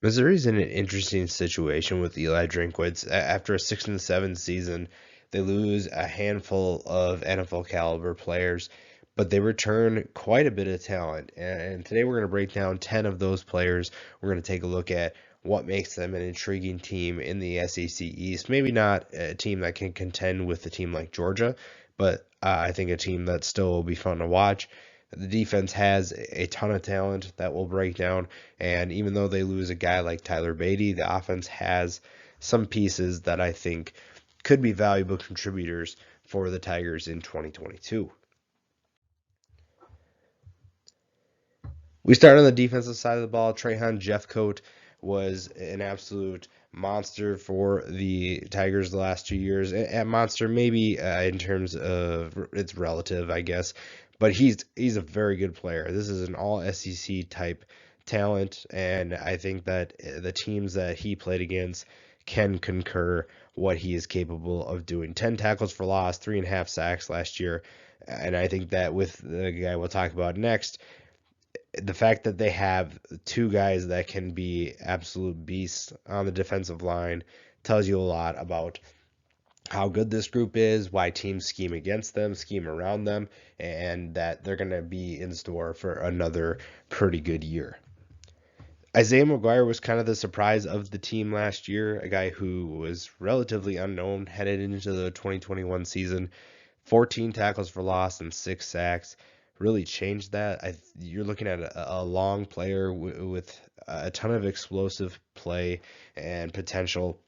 Missouri's in an interesting situation with Eli Drinkwitz. After a 6-7 season, they lose a handful of NFL caliber players, but they return quite a bit of talent. And today we're going to break down 10 of those players. We're going to take a look at what makes them an intriguing team in the SEC East. Maybe not a team that can contend with a team like Georgia, but I think a team that still will be fun to watch. The defense has a ton of talent that will break down, and even though they lose a guy like Tyler Beatty, the offense has some pieces that I think could be valuable contributors for the Tigers in 2022. We start on the defensive side of the ball. Jeff Coate was an absolute monster for the Tigers the last 2 years. At monster, maybe in terms of it's relative, I guess, but he's a very good player. This is an all SEC type talent, and I think that the teams that he played against can concur what he is capable of doing. 10 tackles for loss, 3.5 sacks last year, and I think that with the guy we'll talk about next, the fact that they have two guys that can be absolute beasts on the defensive line tells you a lot about how good this group is, why teams scheme against them, scheme around them, and that they're going to be in store for another pretty good year. Isaiah Mcguire was kind of the surprise of the team last year, a guy who was relatively unknown headed into the 2021 season. 14 tackles for loss and 6 sacks really changed that. You're looking at a long player with a ton of explosive play and potential,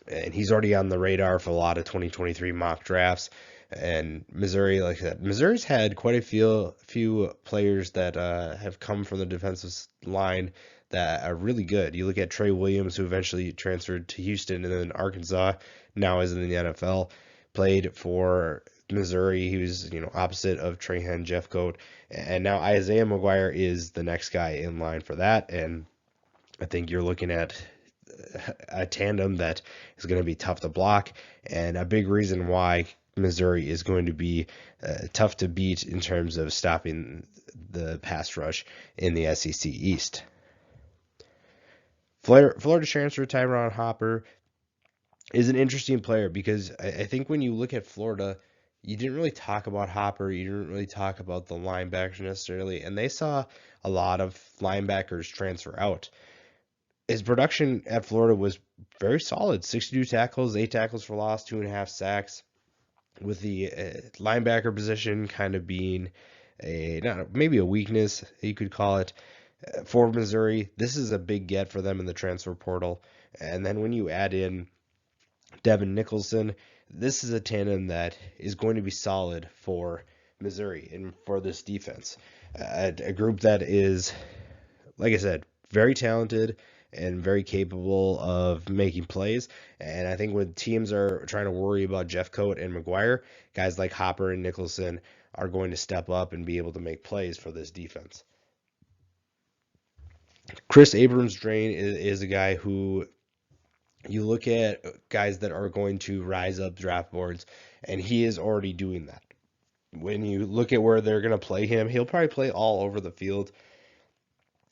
and he's already on the radar for a lot of 2023 mock drafts. And Missouri, like that, Missouri's had quite a few players that have come from the defensive line that are really good. You look at Trey Williams, who eventually transferred to Houston and then Arkansas, now is in the NFL, played for Missouri. He was, opposite of Trahan Jeffcoat, and now Isaiah Mcguire is the next guy in line for that. And I think you're looking at a tandem that is going to be tough to block, and a big reason why Missouri is going to be tough to beat in terms of stopping the pass rush in the SEC East. Florida transfer Tyron Hopper is an interesting player because I think when you look at Florida, you didn't really talk about Hopper. You didn't really talk about the linebackers necessarily, and they saw a lot of linebackers transfer out. His production at Florida was very solid. 62 tackles, 8 tackles for loss, 2.5 sacks, with the linebacker position kind of being maybe a weakness, you could call it, for Missouri. This is a big get for them in the transfer portal. And then when you add in Devin Nicholson, this is a tandem that is going to be solid for Missouri and for this defense. A group that is, like I said, very talented and very capable of making plays. And I think when teams are trying to worry about Jeffcoat and Mcguire, guys like Hopper and Nicholson are going to step up and be able to make plays for this defense. Chris Abrams-Draine is a guy who you look at guys that are going to rise up draft boards, and he is already doing that. When you look at where they're going to play him, he'll probably play all over the field.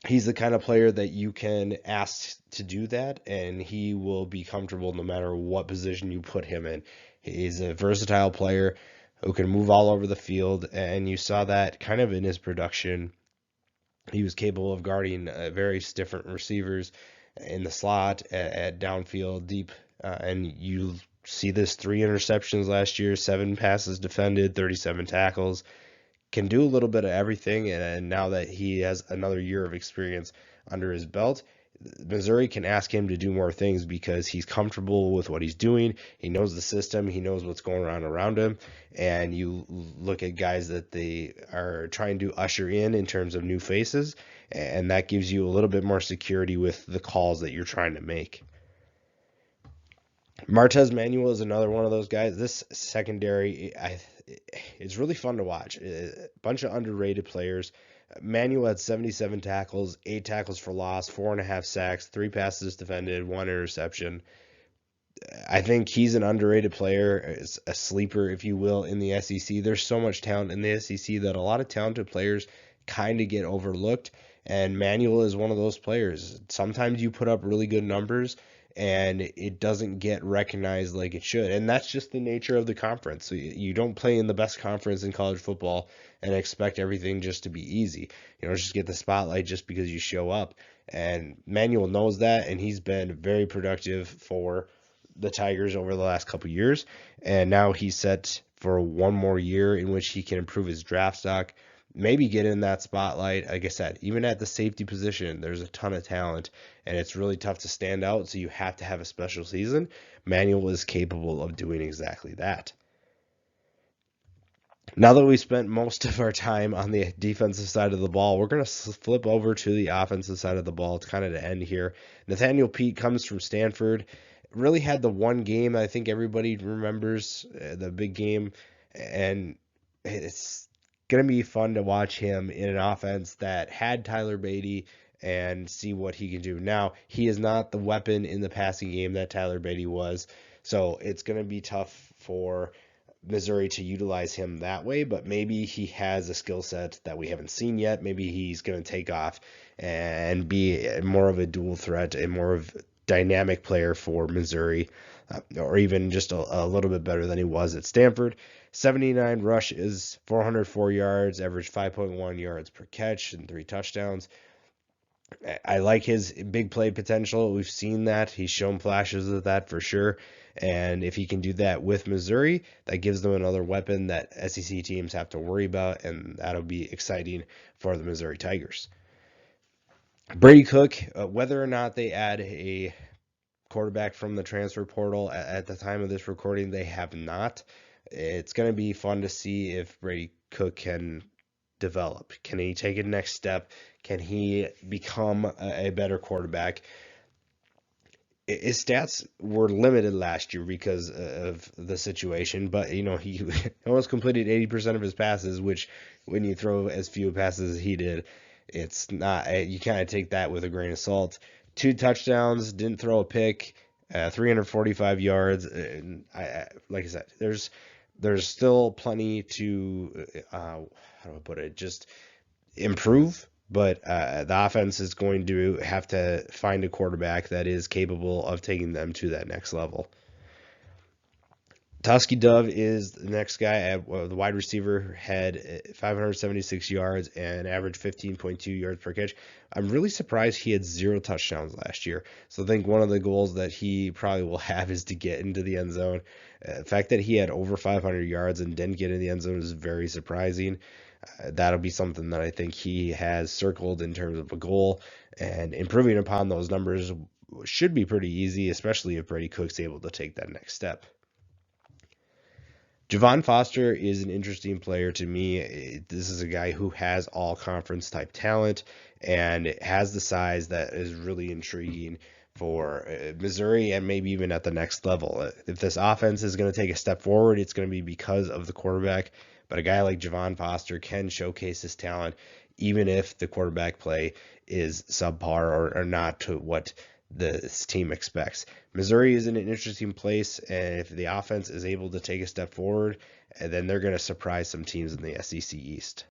He's the kind of player that you can ask to do that, and he will be comfortable no matter what position you put him in. He's a versatile player who can move all over the field, and you saw that kind of in his production. He was capable of guarding various different receivers in the slot, at downfield, deep, and you see this 3 interceptions last year, 7 passes defended, 37 tackles. Can do a little bit of everything, and now that he has another year of experience under his belt, Missouri can ask him to do more things because he's comfortable with what he's doing. He knows the system. He knows what's going on around him. And you look at guys that they are trying to usher in terms of new faces, and that gives you a little bit more security with the calls that you're trying to make. Martez Manuel is another one of those guys. This secondary, it's really fun to watch. A bunch of underrated players. Manuel had 77 tackles, 8 tackles for loss, 4.5 sacks, 3 passes defended, 1 interception. I think he's an underrated player, a sleeper, if you will, in the SEC. There's so much talent in the SEC that a lot of talented players kind of get overlooked, And Manuel is one of those players. Sometimes you put up really good numbers and it doesn't get recognized like it should. And that's just the nature of the conference. So you don't play in the best conference in college football and expect everything just to be easy. You know, just get the spotlight just because you show up. And Manuel knows that, and he's been very productive for the Tigers over the last couple years. And now he's set for one more year in which he can improve his draft stock, maybe get in that spotlight. Like I said, even at the safety position, there's a ton of talent, and it's really tough to stand out, so you have to have a special season. Manuel is capable of doing exactly that. Now that we've spent most of our time on the defensive side of the ball, we're going to flip over to the offensive side of the ball. It's kind of the end here. Nathaniel Peete comes from Stanford. Really had the one game I think everybody remembers, the big game, and it's going to be fun to watch him in an offense that had Tyler Beatty and see what he can do. Now, he is not the weapon in the passing game that Tyler Beatty was, so it's going to be tough for Missouri to utilize him that way, but maybe he has a skill set that we haven't seen yet. Maybe he's going to take off and be more of a dual threat, a more of dynamic player for Missouri, or even just a little bit better than he was at Stanford. 79 rushes, 404 yards, averaged 5.1 yards per catch, and 3 touchdowns. I like his big play potential. We've seen that. He's shown flashes of that for sure. And if he can do that with Missouri, that gives them another weapon that SEC teams have to worry about, and that'll be exciting for the Missouri Tigers. Brady Cook, whether or not they add a quarterback from the transfer portal at the time of this recording, they have not. It's going to be fun to see if Brady Cook can develop. Can he take a next step? Can he become a better quarterback? His stats were limited last year because of the situation, but you know, he almost completed 80% of his passes, which when you throw as few passes as he did, it's not, you kind of take that with a grain of salt. 2 touchdowns, didn't throw a pick, 345 yards. And like I said, there's still plenty to how do I put it? Just improve. But the offense is going to have to find a quarterback that is capable of taking them to that next level. Tusky Dove is the next guy. The wide receiver had 576 yards and averaged 15.2 yards per catch. I'm really surprised he had 0 touchdowns last year. So I think one of the goals that he probably will have is to get into the end zone. The fact that he had over 500 yards and didn't get in the end zone is very surprising. That'll be something that I think he has circled in terms of a goal, and improving upon those numbers should be pretty easy, especially if Brady Cook's able to take that next step. Javon Foster is an interesting player to me. This is a guy who has all conference type talent and has the size that is really intriguing for Missouri and maybe even at the next level. If this offense is going to take a step forward, it's going to be because of the quarterback. But a guy like Javon Foster can showcase his talent even if the quarterback play is subpar or not to what this team expects. Missouri is in an interesting place, and if the offense is able to take a step forward, then they're going to surprise some teams in the SEC East.